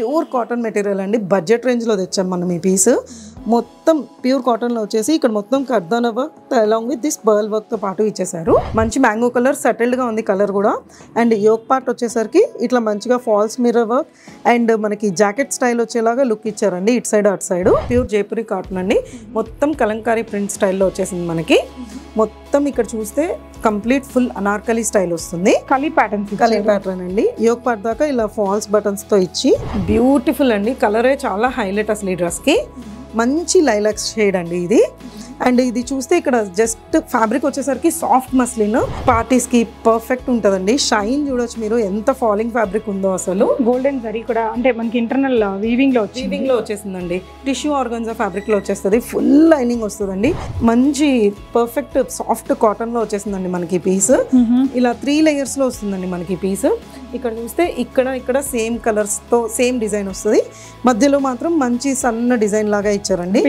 Pure cotton material అండి, budget రేంజ్లో తెచ్చాం మనం ఈ పీస్. మొత్తం ప్యూర్ కాటన్లో వచ్చేసి ఇక్కడ మొత్తం కర్దానా work along with this pearl వర్క్తో పాటు ఇచ్చేసారు. మంచి మ్యాంగో కలర్, సెటిల్డ్గా ఉంది కలర్ కూడా. అండ్ యోక్ పార్ట్ వచ్చేసరికి ఇట్లా మంచిగా ఫాల్స్ మిర్రర్ వర్క్ అండ్ మనకి జాకెట్ స్టైల్ వచ్చేలాగా లుక్ ఇచ్చారండి ఇటు సైడ్ అటు సైడ్. ప్యూర్ జైపూరి కాటన్ అండి, మొత్తం కలంకారీ ప్రింట్ స్టైల్లో వచ్చేసింది మనకి. మొత్తం ఇక్కడ చూస్తే కంప్లీట్ ఫుల్ అనార్కలి స్టైల్ వస్తుంది. కలీ ప్యాటర్న్ అండి. యోక్ పార్ట్ దాకా ఇలా ఫాల్స్ బటన్స్ తో ఇచ్చి బ్యూటిఫుల్ అండి. కలరే చాలా హైలైట్ అసలు ఈ డ్రెస్ కి. మంచి లైలాక్స్ షేడ్ అండి ఇది. అండ్ ఇది చూస్తే ఇక్కడ జస్ట్ ఫ్యాబ్రిక్ వచ్చేసరికి సాఫ్ట్ మస్లిన్, పార్టీస్ కి పర్ఫెక్ట్ ఉంటుందండి. షైన్ చూడొచ్చు మీరు, ఎంత ఫాలింగ్ ఫ్యాబ్రిక్ ఉందో అసలు. గోల్డెన్ జరీ కూడా అంటే మనకి ఇంటర్నల్ వీవింగ్ లో వచ్చేసిందండి. టిష్యూ ఆర్గన్జా ఫ్యాబ్రిక్ లో వచ్చేస్తుంది, ఫుల్ లైనింగ్ వస్తుందండి. మంచి పర్ఫెక్ట్ సాఫ్ట్ కాటన్ లో వచ్చేసిందండి మనకి పీస్. ఇలా 3 layers లో వస్తుందండి మనకి పీస్. ఇక్కడ చూస్తే ఇక్కడ సేమ్ కలర్స్ తో సేమ్ డిజైన్ వస్తుంది. మధ్యలో మాత్రం మంచి సన్న డిజైన్ లాగా ఇచ్చారండి.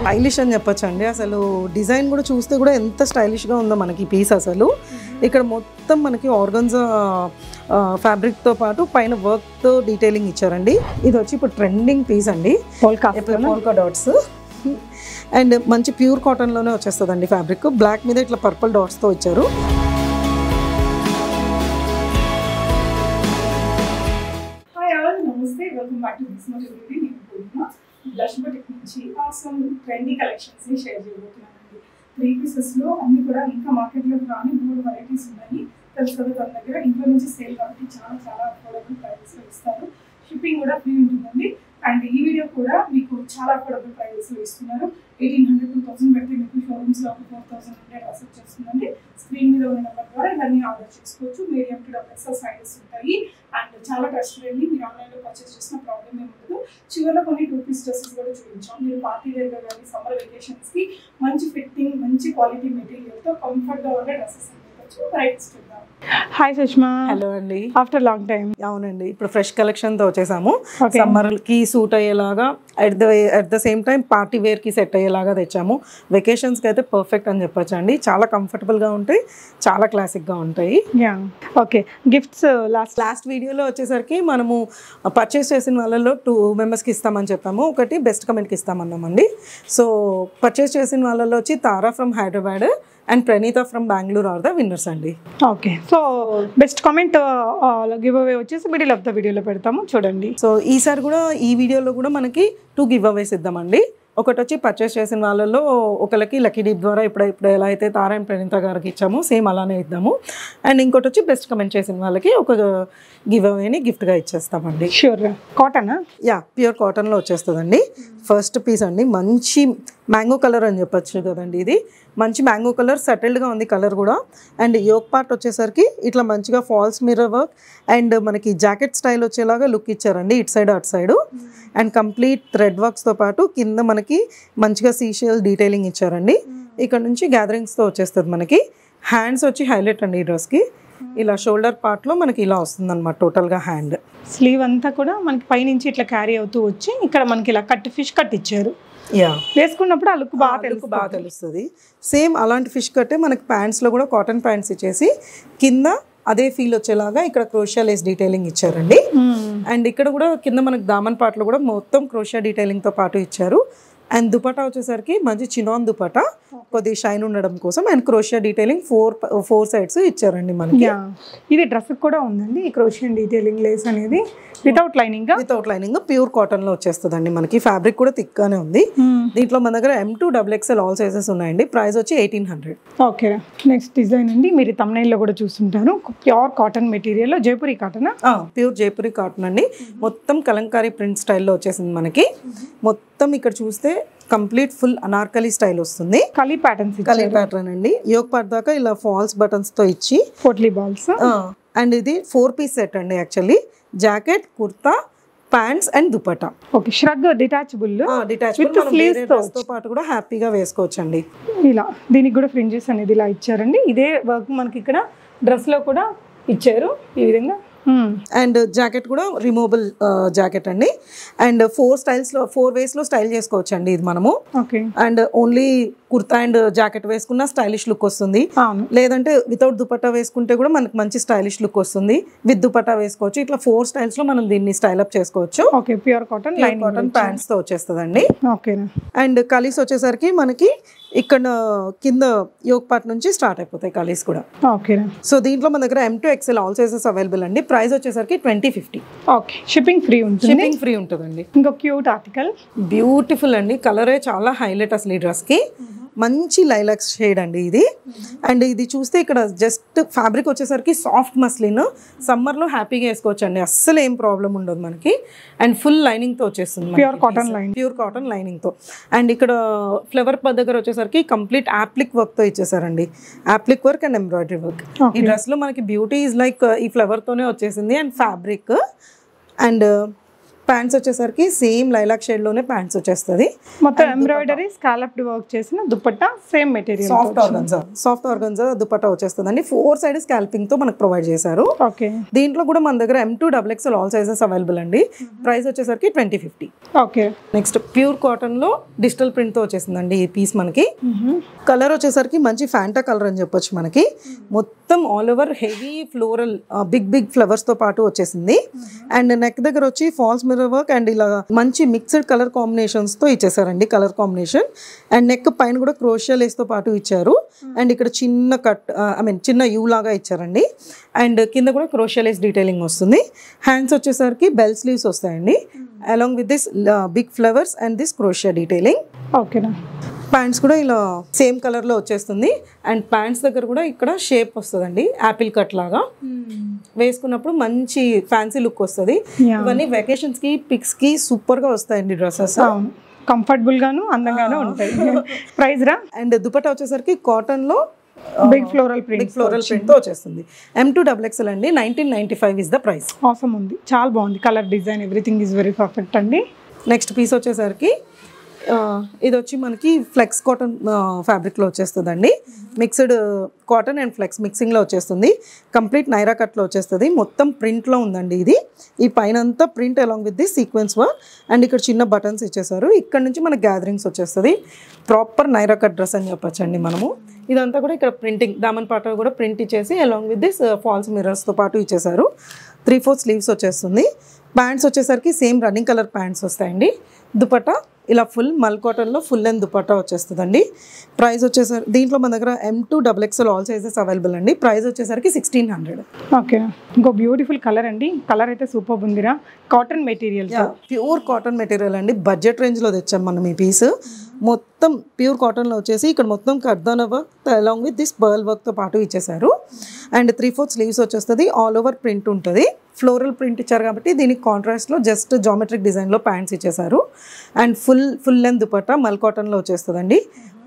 స్టైలిష్ అని చెప్పొచ్చు అండి. అసలు డిజైన్ కూడా చూస్తే కూడా ఎంత స్టైలిష్ గా ఉందో మనకి పీస్ అసలు. ఇక్కడ మొత్తం మనకి ఆర్గన్జా ఫ్యాబ్రిక్ తో పాటు పైన వర్క్ తో డీటెయిలింగ్ ఇచ్చారండి. ఇది వచ్చి ఇప్పుడు ట్రెండింగ్ పీస్ అండి, పోల్కా డాట్స్. అండ్ మంచి ప్యూర్ కాటన్ లోనే వచ్చేస్తుందండి ఫ్యాబ్రిక్. బ్లాక్ మీద ఇట్లా పర్పుల్ డాట్స్ తో ఇచ్చారు. నమస్తే, welcome back to business review. నేను పూర్ణ బ్లష్ బటిక్ నుంచి ఆసమ్ ట్రెండీ కలెక్షన్స్ ని షేర్ చేయబోతున్నానండి. 3 pieces లో అన్ని కూడా ఇంకా మార్కెట్లోకి రాని 3 varieties ఉన్నాయి. తెలుసు కదా, తన దగ్గర ఇంట్లో నుంచి సేల్ కాబట్టి చాలా అఫోర్డబుల్ ప్రైజెస్లో ఇస్తారు. షిప్పింగ్ కూడా ఫ్రీ ఉంటుందండి. అండ్ ఈ వీడియో కూడా మీకు చాలా అఫోర్డబుల్ ప్రైజెస్లో ఇస్తున్నారు. 1800-2000 పెడితే మీకు షోరూమ్స్లో ఒక 4000 ఉండే డ్రెస్ వచ్చేస్తుందండి. స్క్రీన్ మీద ఉన్న నెంబర్ ద్వారా ఇవన్నీ ఆర్డర్ చేసుకోవచ్చు. మీడియం టు డబుల్ సైజెస్ ఉంటాయి. అండ్ చాలా ట్రస్టెడ్ అండి. మీరు ఆన్లైన్లో పర్చేస్ చేసిన ప్రాబ్లమ్ ఏమి ఉండదు. చివరిలో కొన్ని 2 piece డ్రెస్సెస్ కూడా చూపించాం. మీరు పార్టీ వేర్గా కానీ సమ్మర్ వెకేషన్స్కి మంచి ఫిట్టింగ్, మంచి క్వాలిటీ మెటీరియల్తో కంఫర్ట్గా ఉండే డ్రెస్సెస్ హాయ్ సుష్మా. హలో అండి, ఆఫ్టర్ లాంగ్ టైం. అవునండి, ఇప్పుడు ఫ్రెష్ కలెక్షన్ తో వచ్చేసాము. సమ్మర్ కి సూట్ అయ్యేలాగా at the same time party wear కి సెట్ అయ్యేలాగా తెచ్చాము. వెకేషన్స్ కి అయితే పర్ఫెక్ట్ అని చెప్పొచ్చు అండి. చాలా కంఫర్టబుల్ గా ఉంటాయి, చాలా క్లాసిక్ గా ఉంటాయి. ఓకే, గిఫ్ట్స్ లాస్ట్ వీడియోలో వచ్చేసరికి మనము పర్చేస్ చేసిన వాళ్ళలో 2 members కి ఇస్తామని చెప్పాము. ఒకటి బెస్ట్ కమెంట్కి ఇస్తామన్నామండి. సో పర్చేస్ చేసిన వాళ్ళలో వచ్చి Tara from Hyderabad and Praneetha from Bengaluru are the winners అండి. Okay, so best comment give away వచ్చేసి మిడిల్ ఆఫ్ ద వీడియోలో పెడతాము, చూడండి. సో ఈసారి కూడా ఈ వీడియోలో కూడా మనకి 2 గివ్ అవేస్ ఇద్దామండి. ఒకటి వచ్చి పర్చేస్ చేసిన వాళ్ళలో ఒకరికి లక్కీ డిప్ ద్వారా ఇప్పుడు ఎలా అయితే తారా అండ్ ప్రణీత గారికి ఇచ్చాము సేమ్ అలానే ఇద్దాము. అండ్ ఇంకోటి వచ్చి బెస్ట్ కమెంట్ చేసిన వాళ్ళకి ఒక గివ్ అవేని గిఫ్ట్గా ఇచ్చేస్తామండి. షూర్. కాటన్? యా, ప్యూర్ కాటన్లో వచ్చేస్తుందండి. ఫస్ట్ పీస్ అండి, మంచి మ్యాంగో కలర్ అని చెప్పచ్చు కదండి. ఇది మంచి మ్యాంగో కలర్, సెటిల్డ్గా ఉంది కలర్ కూడా. అండ్ యోక్ పార్ట్ వచ్చేసరికి ఇట్లా మంచిగా ఫాల్స్ మిర్రర్ వర్క్ అండ్ మనకి జాకెట్ స్టైల్ వచ్చేలాగా లుక్ ఇచ్చారండి ఇటు సైడ్ అటు సైడ్. అండ్ కంప్లీట్ థ్రెడ్ వర్క్స్తో పాటు కింద మనకి మంచిగా సీషియల్ డీటెయిలింగ్ ఇచ్చారండి. ఇక్కడ నుంచి గ్యాదరింగ్స్తో వచ్చేస్తుంది మనకి. హ్యాండ్స్ వచ్చి హైలైట్ అండి ఈ డ్రెస్కి. ఇలా షోల్డర్ పార్ట్లో మనకి ఇలా వస్తుంది అనమాట టోటల్గా హ్యాండ్. స్లీవ్ అంతా కూడా మనకి పైనుంచి ఇట్లా క్యారీ అవుతూ వచ్చి ఇక్కడ మనకి ఇలా ఫిష్ కట్ ఇచ్చారు. వేసుకున్నప్పుడు ఆ లుక్ బాగా తెలుస్తుంది. సేమ్ అలాంటి ఫిష్ కట్టే మనకి ప్యాంట్స్లో కూడా కాటన్ ప్యాంట్స్ ఇచ్చేసి కింద అదే ఫీల్ వచ్చేలాగా ఇక్కడ క్రోషియా లేస్ డీటెయిలింగ్ ఇచ్చారండి. అండ్ ఇక్కడ కూడా కింద మనకి దామన్ పార్ట్లో కూడా మొత్తం క్రోషియా డీటెయిలింగ్తో పాటు ఇచ్చారు. అండ్ దుపట్టా వచ్చేసరికి మంచి చినాన్ దుపట్టా, కొద్దిగా షైన్ ఉండడం కోసం. అండ్ క్రోషియా డీటెయిలింగ్ 4 sides ఇచ్చారండి మనకి. ఇది డ్రెస్ కూడా ఉందండి ఈ క్రోషియా డీటెయిలింగ్ లేస్ అనేది. వితౌట్ లైనింగ్ ప్యూర్ కాటన్ లో వచ్చేస్తుందండి మనకి. ఫ్యాబ్రిక్ కూడా థిక్ గానే ఉంది. దీంట్లో మన దగ్గర M2 XXL ఆల్ సైజెస్ ఉన్నాయండి. ప్రైస్ వచ్చి 1800. ఓకే, నెక్స్ట్ డిజైన్ అండి. మీరు తమ్నైల్లో కూడా చూస్తుంటారు. Pure cotton material, Jaipuri cotton? Pure Jaipuri cotton అండి. మొత్తం కలంకారీ ప్రింట్ స్టైల్లో వచ్చేసింది మనకి. మొత్తం ఇక్కడ చూస్తే కంప్లీట్ ఫుల్ అనార్కలి స్టైల్ వస్తుంది. కలీ ప్యాటర్న్ అండి. యోక్ పార్ట్ దాకా ఇలా ఫాల్స్ బటన్స్ తో ఇచ్చి పోట్లీ బాల్స్. అండ్ ఇది 4 piece సెట్ అండి. Actually jacket, kurta, pants and dupatta. Okay, shrug detachable తో పాటు కూడా హ్యాపీగా వేసుకోవచ్చు అండి. ఇలా దీనికి కూడా ఫ్రింజెస్ అనేది ఇలా ఇచ్చారండి. ఇదే వర్క్ మనకి ఇక్కడ డ్రెస్ లో కూడా ఇచ్చారు. ఈ విధంగా అండ్ జాకెట్ కూడా రిమూవబుల్ జాకెట్ అండి. అండ్ 4 ways లో స్టైల్ చేసుకోవచ్చు అండి ఇది మనము. And only kurta and jacket వేసుకున్న స్టైలిష్ లుక్ వస్తుంది. లేదంటే వితౌట్ దుపట్టా వేసుకుంటే కూడా మనకి మంచి స్టైలిష్ లుక్ వస్తుంది. విత్ దుపట్టా వేసుకోవచ్చు. ఇట్లా 4 స్టైల్స్ లో మనం దీన్ని స్టైల్ అప్ చేసుకోవచ్చు. ప్యూర్ కాటన్ ప్యాంట్స్ తో వచ్చేస్తుందండి. అండ్ కలీస్ వచ్చేసరికి మనకి ఇక్కడ కింద యోక్ పార్ట్ నుంచి స్టార్ట్ అయిపోతాయి కలీస్ కూడా. సో దీంట్లో మన దగ్గర M to XL all sizes available అండి. ప్రైస్ వచ్చేసరికి 2050. షిప్పింగ్ ఫ్రీ ఉంటుందండి. ఇంకో క్యూట్ ఆర్టికల్, బ్యూటిఫుల్ అండి. కలరే చాలా హైలైట్ అసలు ఈ డ్రెస్ కి. మంచి లైలాక్స్ షేడ్ అండి ఇది. అండ్ ఇది చూస్తే ఇక్కడ జస్ట్ ఫ్యాబ్రిక్ వచ్చేసరికి సాఫ్ట్ మస్లిన్, సమ్మర్లో హ్యాపీగా వేసుకోవచ్చు అండి. అస్సలు ఏం ప్రాబ్లం ఉండదు మనకి. అండ్ ఫుల్ లైనింగ్తో వచ్చేస్తుంది, ప్యూర్ కాటన్ లైనింగ్తో. అండ్ ఇక్కడ ఫ్లవర్ దగ్గర వచ్చేసరికి కంప్లీట్ యాప్లిక్ వర్క్తో ఇచ్చేసారండి. Applique work and embroidery work. ఈ డ్రెస్లో మనకి బ్యూటీ ఈజ్ లైక్ ఈ ఫ్లవర్తోనే వచ్చేసింది. అండ్ ఫ్యాబ్రిక్ అండ్ ప్యాంట్స్ వచ్చేసరికి సేమ్ లైలాక్ షేడ్ లోనే ప్యాంట్స్ వచ్చేస్తుంది. మొత్తం ఎంబ్రాయిడరీ స్కాలప్డ్ వర్క్ చేసిన dupatta, same material, soft organza dupatta వచ్చేస్తుందండి. 4 సైడ్ స్కాల్పింగ్ తో మనకు ప్రొవైడ్ చేశారు. దీంట్లో కూడా మన దగ్గర M to XXL all sizes available అండి. ప్రైస్ వచ్చేసరికి 2050. నెక్స్ట్ ప్యూర్ కాటన్ లో డిజిటల్ ప్రింట్ తో వచ్చేసిందండి ఈ పీస్ మనకి. కలర్ వచ్చేసరికి మంచి ఫ్యాంటా కలర్ అని చెప్పొచ్చు మనకి. మొత్తం all over heavy floral big flowers తో పాటు వచ్చేసింది. అండ్ నెక్ దగ్గర వచ్చి ఫాల్స్ మిర్రర్ వర్క్ అండ్ ఇలా మంచి మిక్స్డ్ కలర్ కాంబినేషన్స్ తో ఇచ్చేసారండి. కలర్ కాంబినేషన్ అండ్ నెక్ పైన కూడా క్రోషియా లేస్ తో పాటు ఇచ్చారు. అండ్ ఇక్కడ చిన్న కట్ చిన్న యూ లాగా ఇచ్చారండి. అండ్ కింద కూడా క్రోషియా లేస్ డీటెయిలింగ్ వస్తుంది. హ్యాండ్స్ వచ్చేసరికి బెల్ స్లీవ్స్ వస్తాయండి, along with this big flowers and this crochet detailing. Pants కూడా ఇలా సేమ్ కలర్ లో వచ్చేస్తుంది. అండ్ ప్యాంట్స్ దగ్గర కూడా ఇక్కడ షేప్ వస్తుందండి, యాపిల్ కట్ లాగా. వేసుకున్నప్పుడు మంచి ఫ్యాన్సీ లుక్ వస్తుంది. ఇవన్నీ వెకేషన్స్ కి, పిక్స్ కి సూపర్ గా వస్తాయండి డ్రెస్సెస్. కంఫర్టబుల్ గాను అందంగాను ఉంటాయి. ప్రైస్ రా. అండ్ దుపట్టా వచ్చేసరికి కాటన్ లో బిగ్ ఫ్లోరల్ ప్రింట్ తో వచ్చేస్తుంది. M to XXL అండి. 1995 ఇస్ ద ప్రైస్. ఆసమ్ ఉంది, చాలా బాగుంది. Colour, design, everything is very perfect అండి. నెక్స్ట్ పీస్ వచ్చేసరికి ఇది వచ్చి మనకి ఫ్లెక్స్ కాటన్ ఫ్యాబ్రిక్లో వచ్చేస్తుందండి. మిక్స్డ్ కాటన్ అండ్ ఫ్లెక్స్ మిక్సింగ్లో వచ్చేస్తుంది. కంప్లీట్ నైరా కట్లో వచ్చేస్తుంది. మొత్తం ప్రింట్లో ఉందండి ఇది. ఈ పైన అంతా print along with the sequence work. And ఇక్కడ చిన్న బటన్స్ ఇచ్చేసారు. ఇక్కడ నుంచి మన గ్యాదరింగ్స్ వచ్చేస్తుంది. ప్రాపర్ నైరా కట్ డ్రెస్ అని చెప్పచ్చండి మనము. ఇదంతా కూడా ఇక్కడ ప్రింటింగ్, దామన్ పాట కూడా ప్రింట్ ఇచ్చేసి అలాంగ్ విత్ దిస్ ఫాల్స్ మిర్రర్స్తో పాటు ఇచ్చేసారు. 3/4 స్లీవ్స్ వచ్చేస్తుంది. ప్యాంట్స్ వచ్చేసరికి సేమ్ రన్నింగ్ కలర్ ప్యాంట్స్ వస్తాయండి. దుపట్టా ఇలా ఫుల్ మల్ కాటన్లో ఫుల్ లెంత్ దుపట్టా వచ్చేస్తుందండి. ప్రైస్ వచ్చేసరికి దీంట్లో మన దగ్గర M to XXL all sizes available అండి. ప్రైస్ వచ్చేసరికి 1600. ఇంకో బ్యూటిఫుల్ కలర్ అండి. కలర్ అయితే సూపర్ ఉందిరా. Cotton material, pure cotton material అండి. బడ్జెట్ రేంజ్లో తెచ్చాం మనం ఈ పీస్. మొత్తం ప్యూర్ కాటన్లో వచ్చేసి ఇక్కడ మొత్తం కర్దానా work along with this pearl వర్క్తో పాటు ఇచ్చేసారు. అండ్ 3/4 స్లీవ్స్ వచ్చేస్తుంది. ఆల్ ఓవర్ ప్రింట్ ఉంటుంది. ఫ్లోరల్ ప్రింట్ ఇచ్చారు కాబట్టి దీనికి కాంట్రాస్ట్లో జస్ట్ జామెట్రిక్ డిజైన్లో ప్యాంట్స్ ఇచ్చేసారు. And full length dupatta mul కాటన్లో వచ్చేస్తుందండి.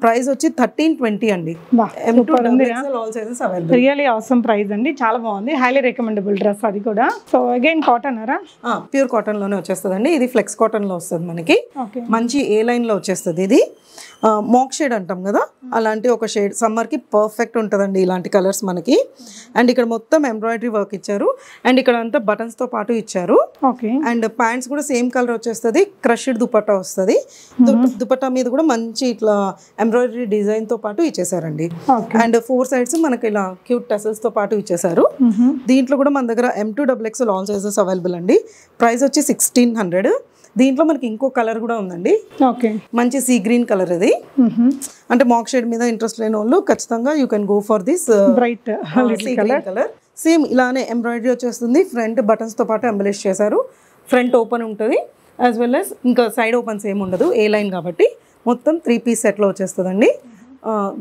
ప్రైస్ వచ్చి 1320 అండి. రియల్లీ ఆసమ్ ప్రైస్ అండి. చాలా బాగుంది. హైలీ రికమెండబుల్ డ్రెస్ అది కూడా. సో అగైన్ కాటన్ అరా, ప్యూర్ కాటన్ లోనే వచ్చేస్తుందండి. ఇది ఫ్లెక్స్ కాటన్ లో వస్తుంది మనకి. మంచి ఏ లైన్ లో వచ్చేస్తుంది. ఇది మాక్ షేడ్ అంటాం కదా, అలాంటి ఒక షేడ్. సమ్మర్ కి పర్ఫెక్ట్ ఉంటుందండి ఇలాంటి కలర్స్ మనకి. అండ్ ఇక్కడ మొత్తం ఎంబ్రాయిడరీ వర్క్ ఇచ్చారు. అండ్ ఇక్కడ అంతా బటన్స్ తో పాటు ఇచ్చారు. అండ్ ప్యాంట్స్ కూడా సేమ్ కలర్ వచ్చేస్తుంది. క్రష్డ్ దుపట్టా వస్తుంది. దుపట్టా మీద కూడా మంచి ఇట్లా ఎంబ్రాయిడరీ డిజైన్ తో పాటు ఇచ్చేసారండి. అండ్ 4 సైడ్స్ మనకి ఇలా క్యూట్ టెసల్స్ తో పాటు ఇచ్చేసారు. దీంట్లో కూడా మన దగ్గర M to XXL all sizes available అండి. ప్రైస్ వచ్చి 1600. దీంట్లో మనకి ఇంకో కలర్ కూడా ఉందండి. మంచి సీ గ్రీన్ కలర్ ఇది. అంటే మాక్ షేడ్ మీద ఇంట్రెస్ట్ లేని వాళ్ళు ఖచ్చితంగా you can go for this bright colour. Same ఇలానే ఎంబ్రాయిడరీ వచ్చేస్తుంది. ఫ్రంట్ బటన్స్ తో పాటు ఎంబలిష్ చేశారు. ఫ్రంట్ ఓపెన్ ఉంటుంది, యాజ్ వెల్ యాజ్ ఇంకా సైడ్ ఓపెన్స్ ఏమి ఉండదు, ఏ లైన్ కాబట్టి. మొత్తం 3 పీస్ సెట్లో వచ్చేస్తుందండి.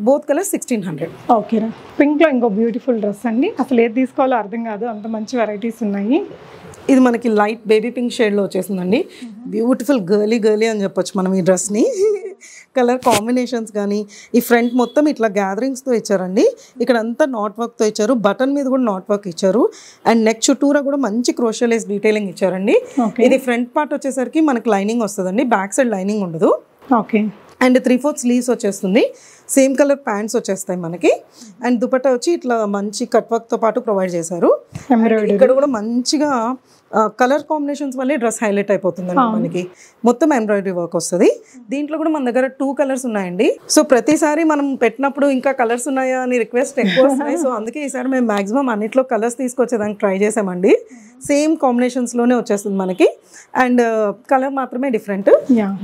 Both colour 1600. ఓకేరా. పింక్లో ఇంకో బ్యూటిఫుల్ డ్రెస్ అండి. అసలు ఏది తీసుకోవాలో అర్థం కాదు, అంత మంచి వెరైటీస్ ఉన్నాయి. ఇది మనకి లైట్ బేబీ పింక్ షేడ్లో వచ్చేసిందండి. బ్యూటిఫుల్ గర్లీ అని చెప్పొచ్చు మనం ఈ డ్రెస్ని. కలర్ కాంబినేషన్స్ కానీ ఈ ఫ్రంట్ మొత్తం ఇట్లా గ్యాదరింగ్స్తో ఇచ్చారండి. ఇక్కడ అంతా నాట్ వర్క్తో ఇచ్చారు. బటన్ మీద కూడా నాట్ వర్క్ ఇచ్చారు. అండ్ నెక్ చుట్టూరా కూడా మంచి క్రోషియా లేస్ డీటెయిలింగ్ ఇచ్చారండి. ఇది ఫ్రంట్ పార్ట్ వచ్చేసరికి మనకి లైనింగ్ వస్తుందండి, బ్యాక్ సైడ్ లైనింగ్ ఉండదు. ఓకే. అండ్ 3/4 స్లీవ్స్ వచ్చేస్తుంది. సేమ్ కలర్ ప్యాంట్స్ వచ్చేస్తాయి మనకి. అండ్ దుపట్టా వచ్చి ఇట్లా మంచి కట్ వర్క్తో పాటు ప్రొవైడ్ చేశారు. ఇక్కడ కూడా మంచిగా కలర్ కాంబినేషన్స్ వల్లే డ్రెస్ హైలైట్ అయిపోతుందండి మనకి. మొత్తం ఎంబ్రాయిడరీ వర్క్ వస్తుంది. దీంట్లో కూడా మన దగ్గర 2 కలర్స్ ఉన్నాయండి. సో ప్రతిసారి మనం పెట్టినప్పుడు ఇంకా కలర్స్ ఉన్నాయా అని రిక్వెస్ట్ ఎక్కువ వస్తున్నాయి. సో అందుకే ఈసారి మేము మాక్సిమం అన్నిట్లో కలర్స్ తీసుకొచ్చేదానికి ట్రై చేసామండి. సేమ్ కాంబినేషన్స్లోనే వచ్చేస్తుంది మనకి. అండ్ కలర్ మాత్రమే డిఫరెంట్.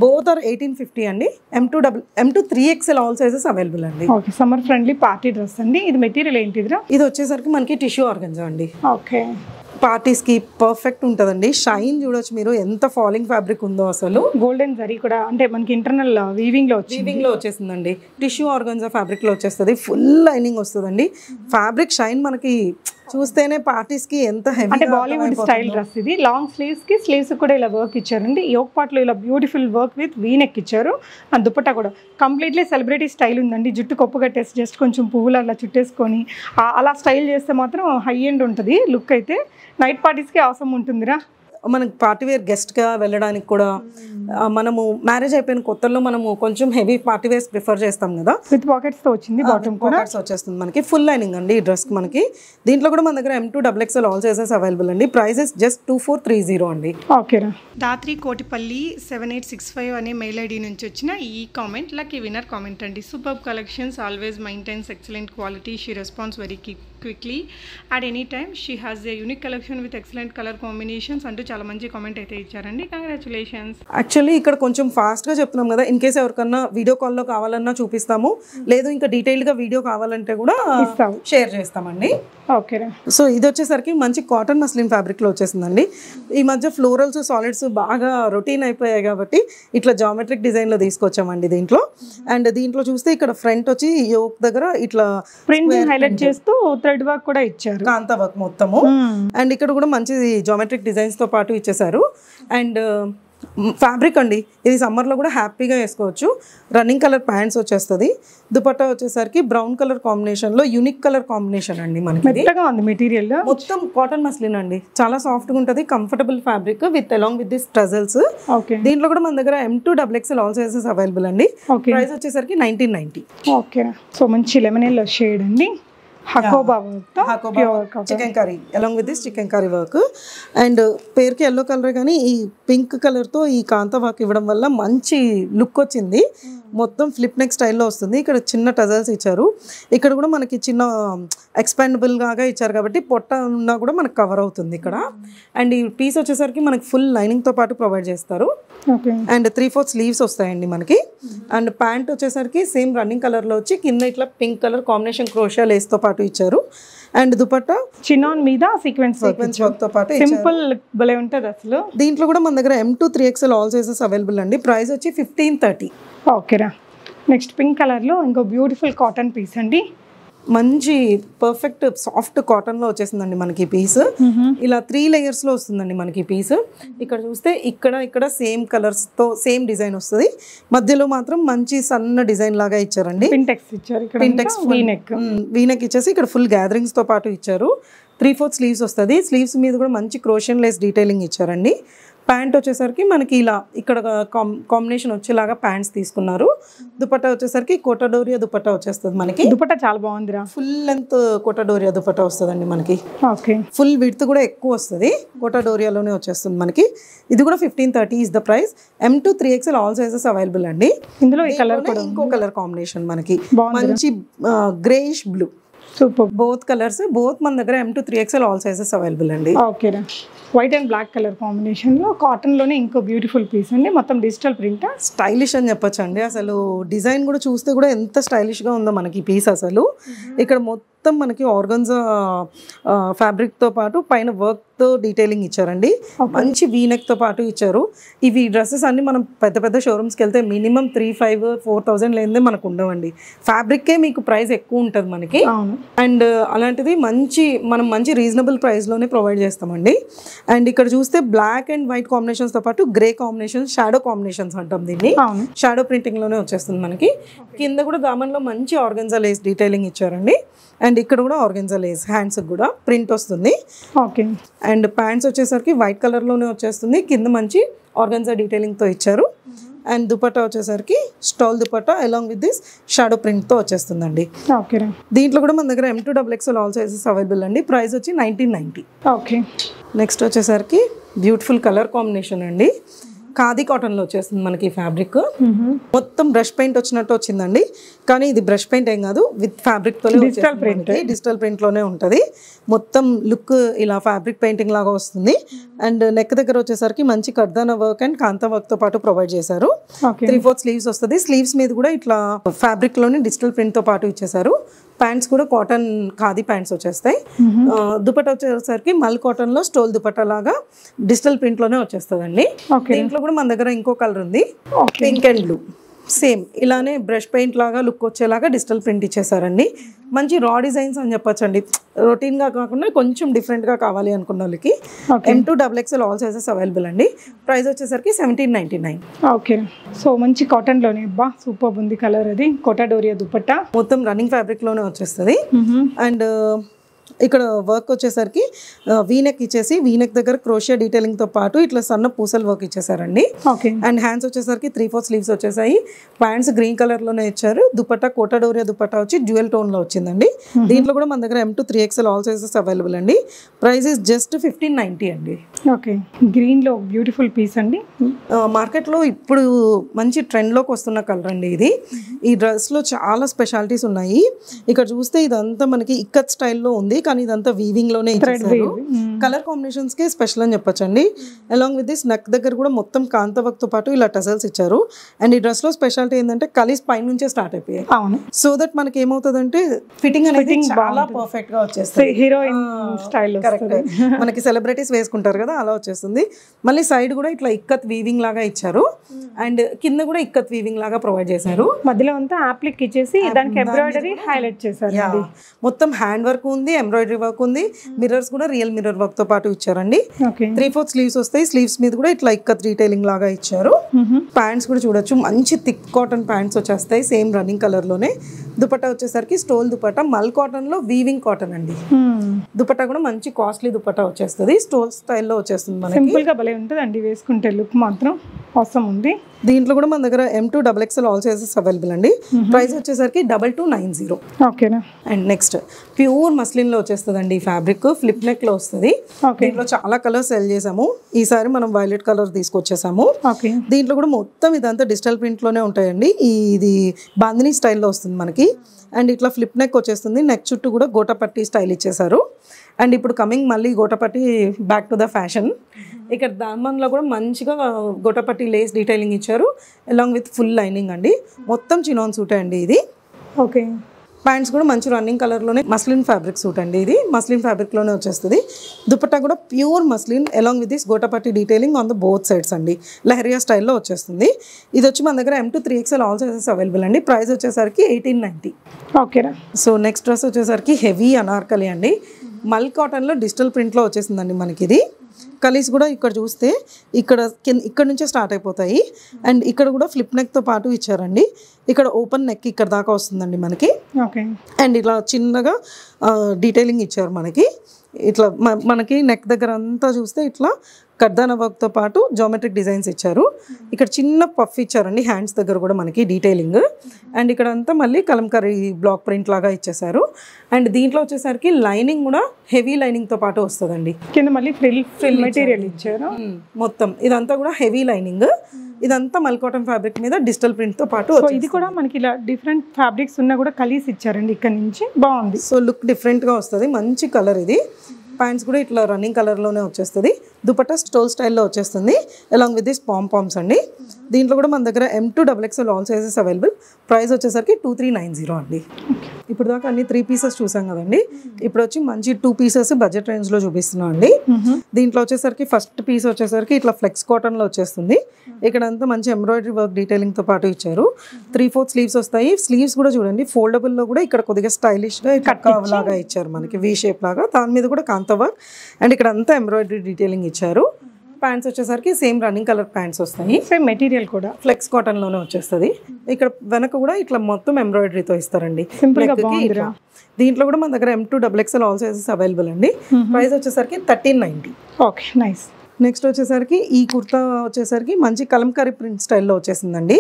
బోత్ ఆర్ 1850 అండి. M2 3XL all sizes available అండి. Okay, summer friendly party dress అండి. ఇది మెటీరియల్ ఏంటిదిరా? ఇది వచ్చేసరికి మనకి టిష్యూ ఆర్గంజా అండి. ఓకే, పార్టీస్కి పర్ఫెక్ట్ ఉంటుందండి. షైన్ చూడొచ్చు మీరు, ఎంత ఫాలింగ్ ఫ్యాబ్రిక్ ఉందో అసలు. గోల్డెన్ జరీ కూడా అంటే మనకి ఇంటర్నల్ వీవింగ్ లో వచ్చేసిందండి. టిష్యూ ఆర్గన్జా ఫ్యాబ్రిక్ లో వచ్చేస్తుంది. ఫుల్ లైనింగ్ వస్తుందండి. ఫ్యాబ్రిక్ షైన్ మనకి చూస్తేనే పార్టీస్ కి ఎంత హెవీ, అంటే బాలీవుడ్ స్టైల్ డ్రెస్ ఇది. లాంగ్ స్లీవ్స్ కూడా ఇలా వర్క్ ఇచ్చారండి. యోక్ పార్ట్ లో ఇలా beautiful work with V neck ఇచ్చారు. అండ్ దుపట్టా కూడా కంప్లీట్లీ సెలబ్రిటీ స్టైల్ ఉందండి. జుట్టు కొప్పు కట్టేసి జస్ట్ కొంచెం పువ్వులు అలా చుట్టేసుకొని అలా స్టైల్ చేస్తే మాత్రం హై ఎండ్ ఉంటుంది లుక్. అయితే నైట్ పార్టీస్కి అవసరం ఉంటుందిరా. మనకి పార్టీ వేర్ గెస్ట్గా వెళ్ళడానికి కూడా, మనము మ్యారేజ్ అయిపోయిన కొత్తలో మనము కొంచెం హెవీ పార్టీ వేర్స్ ప్రిఫర్ చేస్తాం కదా. విత్ పాకెట్స్తో వచ్చింది, బాటమ్ పాకెట్స్ వచ్చేస్తుంది మనకి. ఫుల్ లైనింగ్ అండి ఈ డ్రెస్కి మనకి. దీంట్లో కూడా మన దగ్గర M2 XXL all sizes available అండి. ప్రైజెస్ జస్ట్ 2430 అండి. ఓకేరా. దాత్రి కోటిపల్లి 7865 అనే మెయిల్ ఐడి నుంచి వచ్చిన ఈ కామెంట్ లక్కీ విన్నర్ కామెంట్ అండి. Super collections, always maintains excellent quality, she response very quickly at any time, she has a unique collection with excellent color combinations అంటూ చాలా మంచి కామెంట్ అయితే ఇచ్చారండి. కంగ్రాచులేషన్స్. యాక్చువల్లీ ఇక్కడ కొంచెం ఫాస్ట్గా చెప్తున్నాం కదా. ఇన్ కేస్ ఎవరికన్నా వీడియో కాల్లో కావాలన్నా చూపిస్తాము, లేదు ఇంకా డీటెయిల్డ్గా వీడియో కావాలంటే కూడా షేర్ చేస్తామండి. ఓకేరా. సో ఇది వచ్చేసరికి మంచి కాటన్ మస్లిన్ ఫ్యాబ్రిక్లో వచ్చేసిందండి. ఈ మధ్య ఫ్లోరల్స్ సాలిడ్స్ బాగా రొటీన్ అయిపోయాయి కాబట్టి ఇట్లా జామెట్రిక్ డిజైన్లో తీసుకొచ్చామండి దీంట్లో. అండ్ దీంట్లో చూస్తే ఇక్కడ ఫ్రంట్ వచ్చి యోక్ దగ్గర ఇట్లా ప్రింట్ హైలైట్ చేస్తూ థ్రెడ్ వర్క్ కూడా ఇచ్చారు, కాంతా వర్క్ మొత్తము. అండ్ ఇక్కడ కూడా మంచి జామెట్రిక్ డిజైన్స్ తో పాటు ఇచ్చేసారు. అండ్ ఫ్యాబ్రిక్ అండి ఇది సమ్మర్లో కూడా హ్యాపీగా వేసుకోవచ్చు. రన్నింగ్ కలర్ ప్యాంట్స్ వచ్చేస్తుంది. దుపట్టా వచ్చేసరికి బ్రౌన్ కలర్ కాంబినేషన్లో యూనిక్ కలర్ కాంబినేషన్ అండి. మనకి మెత్తగా ఉంది మెటీరియల్, మొత్తం కాటన్ మస్లిన్ అండి. చాలా సాఫ్ట్గా ఉంటుంది, comfortable fabric with along with this trousers. దీంట్లో కూడా మన దగ్గర M2 XXL all sizes available అండి. ప్రైస్ వచ్చేసరికి 1990. ఓకే, సో మంచి లెమన్ ఎల్లో షేడ్ అండి. Chikankari along with this chikankari work. And పేరుకి ఎల్లో కలర్ కానీ ఈ పింక్ కలర్తో ఈ కాంతా వర్క్ ఇవ్వడం వల్ల మంచి లుక్ వచ్చింది. మొత్తం ఫ్లిప్ నెక్ స్టైల్లో వస్తుంది. ఇక్కడ చిన్న టజల్స్ ఇచ్చారు. ఇక్కడ కూడా మనకి చిన్న ఎక్స్పాండబుల్ గా ఇచ్చారు కాబట్టి పొట్ట ఉన్నా కూడా మనకు కవర్ అవుతుంది ఇక్కడ. అండ్ ఈ పీస్ వచ్చేసరికి మనకి ఫుల్ లైనింగ్తో పాటు ప్రొవైడ్ చేస్తారు. అండ్ 3/4 స్లీవ్స్ వస్తాయండి మనకి. అండ్ ప్యాంట్ వచ్చేసరికి సేమ్ రన్నింగ్ కలర్లో వచ్చి కింద ఇట్లా పింక్ కలర్ కాంబినేషన్ క్రోషియా లేస్తో పాటు ఇచ్చారు. అండ్ దుపట్టా చినాన్ మీద సీక్వెన్స్ వర్క్ తో పాటు సింపుల్ భలే ఉంటుంది అసలు. దీంట్లో కూడా మన దగ్గర M2 3XL all sizes available అండి. ప్రైస్ వచ్చి 1530. ఓకేరా. నెక్స్ట్ పింక్ కలర్లో ఇంకో బ్యూటిఫుల్ కాటన్ పీస్ అండి. మంచి పర్ఫెక్ట్ సాఫ్ట్ కాటన్లో వచ్చేసిందండి మనకి పీస్. ఇలా 3 layers-లో వస్తుందండి మనకి పీస్. ఇక్కడ చూస్తే ఇక్కడ సేమ్ కలర్స్తో సేమ్ డిజైన్ వస్తుంది. మధ్యలో మాత్రం మంచి సన్న డిజైన్ లాగా ఇచ్చారండి. పింటెక్స్ ఇచ్చారు. వీనెక్ ఇచ్చేసి ఇక్కడ ఫుల్ గ్యాదరింగ్స్తో పాటు ఇచ్చారు. 3/4 స్లీవ్స్ వస్తుంది. స్లీవ్స్ మీద కూడా మంచి క్రోషియన్ లేస్ డీటెయిలింగ్ ఇచ్చారండి. ప్యాంట్ వచ్చేసరికి మనకి ఇలా ఇక్కడ కాంబినేషన్ వచ్చేలాగా ప్యాంట్స్ తీసుకున్నారు. దుపట్టా వచ్చేసరికి కోటాడోరియా దుపట్టా వచ్చేస్తుంది మనకి. దుపట్టా చాలా బాగుందిరా. ఫుల్ లెంత్ కోటాడోరియా దుపట్టా వస్తుందండి మనకి. ఓకే, ఫుల్ విడ్త్ కూడా ఎక్కువ వస్తుంది. కోటాడోరియాలోనే వచ్చేస్తుంది మనకి. ఇది కూడా 1530 is the price. M2 3XL all sizes available అండి. ఇందులో ఈ కలర్ కూడా ఇంకో కలర్ కాంబినేషన్ మనకి మంచి greyish blue. Super. Both colours మన దగ్గర M2 3XL all sizes available అండి. ఓకేనా. వైట్ అండ్ బ్లాక్ కలర్ కాంబినేషన్లో కాటన్లోనే ఇంకో బ్యూటిఫుల్ పీస్ అండి. మొత్తం డిజిటల్ ప్రింట్, స్టైలిష్ అని చెప్పొచ్చు అండి. అసలు డిజైన్ కూడా చూస్తే కూడా ఎంత స్టైలిష్గా ఉందో మనకి పీస్ అసలు. ఇక్కడ మొత్తం మనకి ఆర్గన్జా ఫ్యాబ్రిక్తో పాటు పైన వర్క్తో డీటెయిలింగ్ ఇచ్చారండి. మంచి వీనెక్తో పాటు ఇచ్చారు. ఇవి డ్రెస్సెస్ అన్ని మనం పెద్ద పెద్ద షోరూమ్స్కి వెళ్తే మినిమం 3,500-4,000 లేనిదే మనకు ఉండవండి. ఫ్యాబ్రిక్కే మీకు ప్రైస్ ఎక్కువ ఉంటుంది మనకి. అండ్ అలాంటిది మనం మంచి రీజనబుల్ ప్రైస్లోనే ప్రొవైడ్ చేస్తామండి. అండ్ ఇక్కడ చూస్తే బ్లాక్ అండ్ వైట్ కాంబినేషన్స్తో పాటు గ్రే కాంబినేషన్స్, షాడో కాంబినేషన్స్ అంటాం దీన్ని. షాడో ప్రింటింగ్లోనే వచ్చేస్తుంది మనకి. కింద కూడా దామన్లో మంచి ఆర్గన్జా లేస్ డీటెయిలింగ్ ఇచ్చారండి. అండ్ ఇక్కడ కూడా ఆర్గన్జా లేస్ హ్యాండ్స్ కూడా ప్రింట్ వస్తుంది. ఓకే. అండ్ ప్యాంట్స్ వచ్చేసరికి వైట్ కలర్లోనే వచ్చేస్తుంది. కింద మంచి ఆర్గన్జా డీటెయిలింగ్తో ఇచ్చారు. అండ్ దుపట్టా వచ్చేసరికి stole dupatta along with this shadow ప్రింట్తో వచ్చేస్తుందండి. ఓకే, దీంట్లో కూడా మన దగ్గర M2XXL ఆల్ సైజెస్ అవైలబుల్ అండి. ప్రైస్ వచ్చి 1990. ఓకే. నెక్స్ట్ వచ్చేసరికి బ్యూటిఫుల్ కలర్ కాంబినేషన్ అండి. ఖాదీ కాటన్లో వచ్చేస్తుంది మనకి ఫ్యాబ్రిక్. మొత్తం బ్రష్ పెయింట్ వచ్చినట్టు వచ్చిందండి, కానీ ఇది బ్రష్ పెయింట్ ఏం కాదు, విత్ ఫ్యాబ్రిక్తోనే డిజిటల్ ప్రింట్లోనే ఉంటుంది. మొత్తం లుక్ ఇలా ఫ్యాబ్రిక్ పెయింటింగ్ లాగా వస్తుంది. అండ్ నెక్ దగ్గర వచ్చేసరికి మంచి కర్దానా వర్క్ అండ్ కాంతా వర్క్తో పాటు ప్రొవైడ్ చేశారు. 3/4 స్లీవ్స్ వస్తుంది. స్లీవ్స్ మీద కూడా ఇట్లా ఫ్యాబ్రిక్లోనే డిజిటల్ ప్రింట్తో పాటు ఇచ్చేసారు. ప్యాంట్స్ కూడా కాటన్ ఖాదీ ప్యాంట్స్ వచ్చేస్తాయి. దుపట్టా వచ్చేసరికి మల్ కాటన్లో స్టోల్ దుపట్టా లాగా డిజిటల్ ప్రింట్లోనే వచ్చేస్తుందండి. దీంట్లో కూడా మన దగ్గర ఇంకో కలర్ ఉంది, పింక్ అండ్ బ్లూ. సేమ్ ఇలానే బ్రష్ పెయింట్ లాగా లుక్ వచ్చేలాగా డిజిటల్ ప్రింట్ ఇచ్చేసారండి. మంచి రా డిజైన్స్ అని చెప్పొచ్చు అండి. రొటీన్గా కాకుండా కొంచెం డిఫరెంట్గా కావాలి అనుకున్న వాళ్ళకి M2XXL ఆల్ సైజెస్ అవైలబుల్ అండి. ప్రైస్ వచ్చేసరికి 1799. ఓకే. సో మంచి కాటన్లోనే అబ్బా సూపర్ ఉంది కలర్. అది కోటా డోరియా దుపట్టా మొత్తం రన్నింగ్ ఫ్యాబ్రిక్లోనే వచ్చేస్తుంది. అండ్ ఇక్కడ వర్క్ వచ్చేసరికి వీనెక్ ఇచ్చేసి వీనెక్ దగ్గర క్రోషియా డీటెయిలింగ్తో పాటు ఇట్లా సన్న పూసల వర్క్ ఇచ్చేసారండి. అండ్ హ్యాండ్స్ వచ్చేసరికి 3/4 స్లీవ్స్ వచ్చేసాయి. ప్యాంట్స్ గ్రీన్ కలర్లోనే ఇచ్చారు. దుపట్టా కోటా డోరియా దుపట్టా వచ్చి డ్యూయల్ టోన్లో వచ్చిందండి. దీంట్లో కూడా మన దగ్గర M2XXL ఆల్ సైజెస్ అవైలబుల్ అండి. ప్రైస్ ఇస్ జస్ట్ 1590 అండి. ఓకే, గ్రీన్లో బ్యూటిఫుల్ పీస్ అండి. మార్కెట్లో ఇప్పుడు మంచి ట్రెండ్లోకి వస్తున్న కలర్ అండి ఇది. ఈ డ్రెస్లో చాలా స్పెషాలిటీస్ ఉన్నాయి. ఇక్కడ చూస్తే ఇదంతా మనకి ఇక్కత్ స్టైల్లో ఉంది, కానీ ఇదంతా వీవింగ్ లోనే ఇచ్చేసారు. కలర్ కాంబినేషన్స్ కి స్పెషల్ అని చెప్పొచ్చండి. అలాంగ్ విత్ దిస్ నెక్ దగ్గర కూడా మొత్తం కాంతా వర్క్ తో పాటు ఇలా టజల్స్ ఇచ్చారు. అండ్ ఈ డ్రెస్ లో స్పెషాలిటీ ఏంటంటే కలీస్ పై నుంచే స్టార్ట్ అయిపోయాయి. సో దట్ మనకి ఏమవుతుందంటే ఫిట్టింగ్ అనేది చాలా పర్ఫెక్ట్ గా వచ్చేస్తుంది. Heroine style correct. మనకి సెలబ్రిటీస్ వేసుకుంటారు కదా, అలా వచ్చేస్తుంది. మళ్ళీ సైడ్ కూడా ఇట్లా ఇక్కత్ వీవింగ్ లాగా ఇచ్చారు. అండ్ కింద కూడా ఇక్కత్ వీవింగ్ లాగా ప్రొవైడ్ చేశారు. మధ్యలో అంతా అప్లిక్ ఇచ్చేసి దానికి ఎంబ్రాయిడరీ హైలైట్ చేశారు. మొత్తం హ్యాండ్ వర్క్ ఉంది, ఎంబ్రాయిడరీ వర్క్ ఉంది. మిర్రర్స్ కూడా రియల్ మిర్రర్ వర్క్ తో పాటు ఇచ్చారండి. 3/4 స్లీవ్స్ వస్తాయి. స్లీవ్స్ మీద కూడా ఇట్లా ఇక్కత్ డీటెయిలింగ్ లాగా ఇచ్చారు. ప్యాంట్స్ కూడా చూడొచ్చు, మంచి థిక్ కాటన్ ప్యాంట్స్ వచ్చేస్తాయి సేమ్ రన్నింగ్ కలర్ లోనే. దుపట్టా వచ్చేసరికి స్టోల్ దుపట్టా మల్ కాటన్ లో వీవింగ్ కాటన్ అండి. దుపట్టా కూడా మంచి కాస్ట్లీ దుపట్టా వచ్చేస్తుంది. స్టోల్ స్టైల్లో వచ్చేస్తుంది. మనకి సింపుల్ గా భలే ఉంటుంది అండి, వేసుకుంటే లుక్ మాత్రం అవసరం ఉంది. దీంట్లో కూడా మన దగ్గర M2XXL ఆల్ సైజెస్ అవైలబుల్ అండి. ప్రైస్ వచ్చేసరికి 2290. ఓకేనా. అండ్ నెక్స్ట్ ప్యూర్ మస్లిన్ లో వచ్చేస్తుందండి. ఫ్యాబ్రిక్ ఫ్లిప్ నెక్ లో వస్తుంది. దీంట్లో చాలా కలర్స్ సెల్ చేసాము. ఈసారి మనం వైలెట్ కలర్ తీసుకొచ్చేసాము. దీంట్లో కూడా మొత్తం ఇదంతా డిజిటల్ ప్రింట్ లోనే ఉంటాయండి. ఇది బాందినీ స్టైల్లో వస్తుంది మనకి. అండ్ ఇట్లా ఫ్లిప్ నెక్ వచ్చేస్తుంది. నెక్ చుట్టూ కూడా గోటపట్టి స్టైల్ ఇచ్చేసారు. అండ్ ఇప్పుడు కమింగ్ మళ్ళీ gota patti back to the fashion. ఇక్కడ దామన్లో కూడా మంచిగా గోటపట్టి లేస్ డీటెయిలింగ్ ఇచ్చారు అలాంగ్ విత్ ఫుల్ లైనింగ్ అండి. మొత్తం చినాన్ సూట్ అండి ఇది. ఓకే. ప్యాంట్స్ కూడా మంచి రన్నింగ్ కలర్లోనే మస్లిన్ ఫ్యాబ్రిక్ సూట్ అండి. ఇది మస్లిన్ ఫ్యాబ్రిక్లోనే వచ్చేస్తుంది. దుపట్టా కూడా pure muslin along with this gota patti detailing on the both sides అండి. లహరియా స్టైల్లో వచ్చేస్తుంది. ఇది వచ్చి మన దగ్గర M2XXL ఆల్ సైజెస్ అవైలబుల్ అండి. ప్రైస్ వచ్చేసరికి 1890. ఓకేనా. సో నెక్స్ట్ డ్రెస్ వచ్చేసరికి హెవీ అనార్కలి అండి. మల్ కాటన్లో డిజిటల్ ప్రింట్లో వచ్చేసిందండి మనకి. ఇది కలీస్ కూడా ఇక్కడ చూస్తే ఇక్కడ నుంచే స్టార్ట్ అయిపోతాయి. అండ్ ఇక్కడ కూడా ఫ్లిప్ నెక్తో పాటు ఇచ్చారండి. ఇక్కడ ఓపెన్ నెక్ ఇక్కడ దాకా వస్తుందండి మనకి. అండ్ ఇట్లా చిన్నగా డీటెయిలింగ్ ఇచ్చారు మనకి. ఇట్లా మనకి నెక్ దగ్గర అంతా చూస్తే ఇట్లా కర్దానా వర్క్తో పాటు జామెట్రిక్ డిజైన్స్ ఇచ్చారు. ఇక్కడ చిన్న పఫ్ ఇచ్చారండి హ్యాండ్స్ దగ్గర కూడా మనకి డీటెయిలింగ్. అండ్ ఇక్కడ అంతా మళ్ళీ కలంకరీ బ్లాక్ ప్రింట్ లాగా ఇచ్చేసారు. అండ్ దీంట్లో వచ్చేసరికి లైనింగ్ కూడా హెవీ లైనింగ్తో పాటు వస్తుందండి. కింద మళ్ళీ ఫ్రిల్ మెటీరియల్ ఇచ్చారు. మొత్తం ఇదంతా కూడా హెవీ లైనింగ్. ఇదంతా మల్ కాటన్ ఫ్యాబ్రిక్ మీద డిజిటల్ ప్రింట్తో పాటు. ఇది కూడా మనకి ఇలా డిఫరెంట్ ఫ్యాబ్రిక్స్ ఉన్నా కూడా కలిసి ఇచ్చారండి. ఇక్కడ నుంచి బాగుంది. సో లుక్ డిఫరెంట్గా వస్తుంది. మంచి కలర్ ఇది. ప్యాంట్స్ కూడా ఇట్లా రన్నింగ్ కలర్లోనే వచ్చేస్తుంది. దుపట్టా స్టోల్ స్టైల్లో వచ్చేస్తుంది అలాంగ్ విత్ దిస్ పామ్స్ అండి. దీంట్లో కూడా మన దగ్గర M2XXL all sizes available. Price వచ్చేసరికి 2390 అండి. ఇప్పుడు దాకా అన్ని 3 పీసెస్ చూసాం కదండి. ఇప్పుడు వచ్చి మంచి 2 పీసెస్ బడ్జెట్ రేంజ్లో చూపిస్తున్నాం అండి. దీంట్లో వచ్చేసరికి ఫస్ట్ పీస్ వచ్చేసరికి ఇట్లా ఫ్లెక్స్ కాటన్లో వచ్చేస్తుంది. ఇక్కడ అంతా మంచి ఎంబ్రాయిడరీ వర్క్ డీటెయిలింగ్తో పాటు ఇచ్చారు. 3/4 స్లీవ్స్ వస్తాయి. స్లీవ్స్ కూడా చూడండి ఫోల్డబుల్లో కూడా ఇక్కడ కొద్దిగా స్టైలిష్గా కట్ లాగా ఇచ్చారు మనకి, వీ షేప్ లాగా. దాని మీద కూడా కాంతా వర్క్ అండ్ ఇక్కడ అంతా ఎంబ్రాయిడరీ డీటెయిలింగ్ ఇచ్చారు. ప్యాంట్స్ వచ్చేసరికి సేమ్ రన్నింగ్ కలర్ ప్యాంట్స్ వస్తాయి. సేమ్ మెటీరియల్ కూడా ఫ్లెక్స్ కాటన్ లోనే వచ్చేస్తుంది. ఇక్కడ వెనక కూడా ఇట్లా మొత్తం ఎంబ్రాయిడరీతో ఇస్తారండి. దీంట్లో కూడా మన దగ్గర M2XXL ఆల్ సైజెస్ అవైలబుల్ అండి. ప్రైస్ వచ్చేసరికి 1390. Okay, nice. నెక్స్ట్ వచ్చేసరికి ఈ కుర్తా వచ్చేసరికి మంచి కలంకారీ ప్రింట్ స్టైల్లో వచ్చేసిందండి.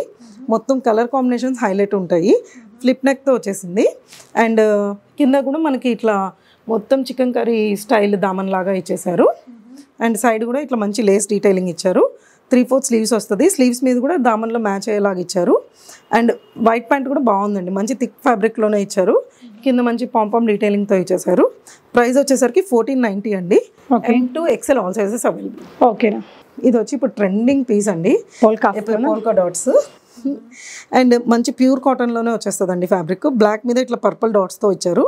మొత్తం కలర్ కాంబినేషన్స్ హైలైట్ ఉంటాయి. ఫ్లిప్ నెక్తో వచ్చేసింది. అండ్ కింద కూడా మనకి ఇట్లా మొత్తం చికెన్ కర్రీ స్టైల్ దామన్ లాగా ఇచ్చేసారు. అండ్ సైడ్ కూడా ఇట్లా మంచి లేస్ డీటెయిలింగ్ ఇచ్చారు. 3/4 స్లీవ్స్ వస్తుంది. స్లీవ్స్ మీద కూడా దామన్లో మ్యాచ్ అయ్యేలాగా ఇచ్చారు. అండ్ వైట్ ప్యాంట్ కూడా బాగుందండి, మంచి థిక్ ఫ్యాబ్రిక్లోనే ఇచ్చారు. కింద మంచి పాంపామ్ డీటెయిలింగ్తో ఇచ్చేసారు. ప్రైస్ వచ్చేసరికి 1490 అండి. M2 XL all sizes available. ఓకేనా. ఇది వచ్చి ఇప్పుడు ట్రెండింగ్ పీస్ అండి, పోల్కా డాట్స్. అండ్ మంచి ప్యూర్ కాటన్లోనే వచ్చేస్తుందండి ఫ్యాబ్రిక్. బ్లాక్ మీద ఇట్లా పర్పుల్ డాట్స్తో ఇచ్చారు.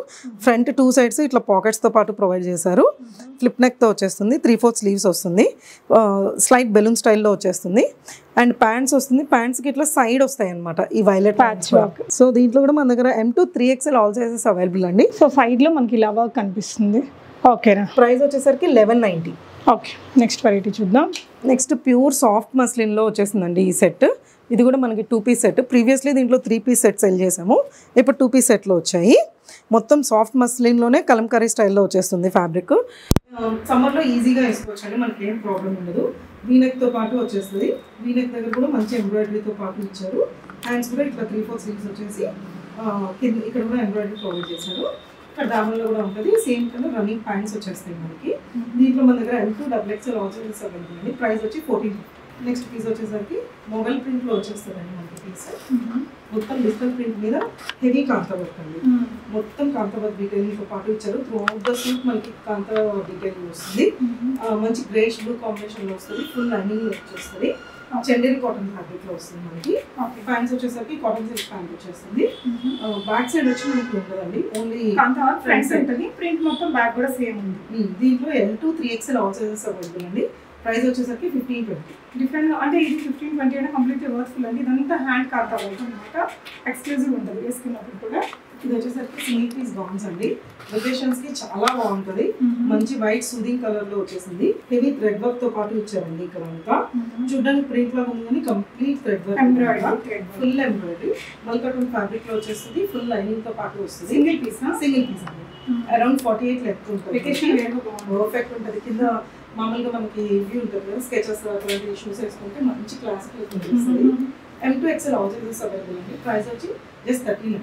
ఫ్రంట్ 2 సైడ్స్ ఇట్లా పాకెట్స్తో పాటు ప్రొవైడ్ చేశారు. ఫ్లిప్ నెక్తో వచ్చేస్తుంది. 3/4 స్లీవ్స్ వస్తుంది. స్లైట్ బెలూన్ స్టైల్లో వచ్చేస్తుంది. అండ్ ప్యాంట్స్ వస్తుంది. ప్యాంట్స్కి ఇట్లా సైడ్ వస్తాయి అనమాట ఈ వైలెట్ ప్యాచ్ వర్క్. సో దీంట్లో కూడా మన దగ్గర M2 3XL all sizes available అండి. సో సైడ్లో మనకి ఇలా వర్క్ కనిపిస్తుంది. ఓకేనా. ప్రైస్ వచ్చేసరికి 1190. ఓకే, నెక్స్ట్ వెరైటీ చూద్దాం. నెక్స్ట్ ప్యూర్ సాఫ్ట్ మస్లిన్లో వచ్చేసిందండి ఈ సెట్. ఇది కూడా మనకి 2 పీస్ సెట్. ప్రీవియస్లీ దీంట్లో 3 పీస్ సెట్ సెల్ చేసాము. ఇప్పుడు 2 పీస్ సెట్లో వచ్చాయి. మొత్తం సాఫ్ట్ మస్లిన్లోనే కలంకారీ స్టైల్లో వచ్చేస్తుంది ఫ్యాబ్రిక్. సమ్మర్లో ఈజీగా వేసుకోవచ్చు అండి, మనకి ఏం ప్రాబ్లం ఉండదు. వీనెక్తో పాటు వచ్చేస్తుంది. వీనెక్ దగ్గర కూడా మంచి ఎంబ్రాయిడరీతో పాటు ఇచ్చారు. హ్యాండ్స్ కూడా ఇట్లా 3/4 స్లీవ్స్ వచ్చేసి కింద ఇక్కడ కూడా ఎంబ్రాయిడరీ ప్రొవైడ్ చేశారు. ఇక్కడ డామన్లో కూడా ఉంటుంది. సేమ్ కలర్ రన్నింగ్ ప్యాంట్స్ వచ్చేస్తాయి మనకి. దీంట్లో మన దగ్గర M2 XXL all sizes available అండి. ప్రైస్ వచ్చి 1450. నెక్స్ట్ పీస్ వచ్చేసరికి మొబైల్ ప్రింట్లో వచ్చేస్తుందండి మనకి పీస్. మొత్తం డిజిటల్ ప్రింట్ మీద హెవీ కాంతా వర్క్ అండి. మొత్తం కాంతా వర్క్ డీటెయిలింగ్తో పాటు ఇచ్చారు. త్రూ అవుట్ ద సూట్ మనకి కాంతా డీటెయిలింగ్ వస్తుంది. మంచి గ్రేష్ బ్లూ కాంబినేషన్లో వస్తుంది. ఫుల్ లైనింగ్ వచ్చేస్తుంది. చందేరి కాటన్ ఫ్యాబ్రిక్లో వస్తుంది మనకి. ప్యాంట్స్ వచ్చేసరికి కాటన్ సిల్క్ ప్యాంట్ వచ్చేస్తుంది. బ్యాక్ సైడ్ వచ్చి మనకి ఉంటుందండి, ఓన్లీ కాంతా వర్క్ ఫ్రంట్ సైడ్ ఉంటుంది. ప్రింట్ మొత్తం బ్యాక్ కూడా సేమ్ ఉంది. దీంట్లో M2 3XL all sizes available అండి. ప్రైస్ వచ్చేసరికి 1520. డిఫరెంట్ అంటే ఇది 1520 అంటే కంప్లీట్లీ వర్త్ఫుల్ అండి. ఇదంతా హ్యాండ్ కాంతా వర్క్ అనమాట. ఎక్స్క్లూజివ్ ఉంటుంది వేసుకున్నప్పుడు కూడా. ఇది వచ్చేసరికి సింగిల్ పీస్ గౌన్స్ అండి. వెకేషన్స్ కి చాలా బాగుంటది. మంచి వైట్ సూదింగ్ కలర్ లో వచ్చేసింది. హెవీ థ్రెడ్ వర్క్ తో పాటు ఇచ్చారండి. ఇక్కడ అంతా చూడడానికి ప్రింట్ లాగా ఉంది కానీ complete thread work, full embroidery మల్కటన్ ఫ్యాబ్రిక్ లో వచ్చేస్తుంది. ఫుల్ లైనింగ్ తో పాటు వస్తుంది. సింగిల్ పీస్ అండి. అరౌండ్ 48 లెంత్ ఉంటుంది. వెకేషన్ పర్ఫెక్ట్ ఉంటుంది. కింద మామూలుగా మనకి వ్యూ ఉంటుంది కదా, స్కెచెస్ అటువంటి షూస్ వేసుకుంటే మంచి క్లాసిక్ లుక్ ఉంటుంది. M2 XL all sizes available అండి. ప్రైస్ వచ్చి జస్ట్ 39.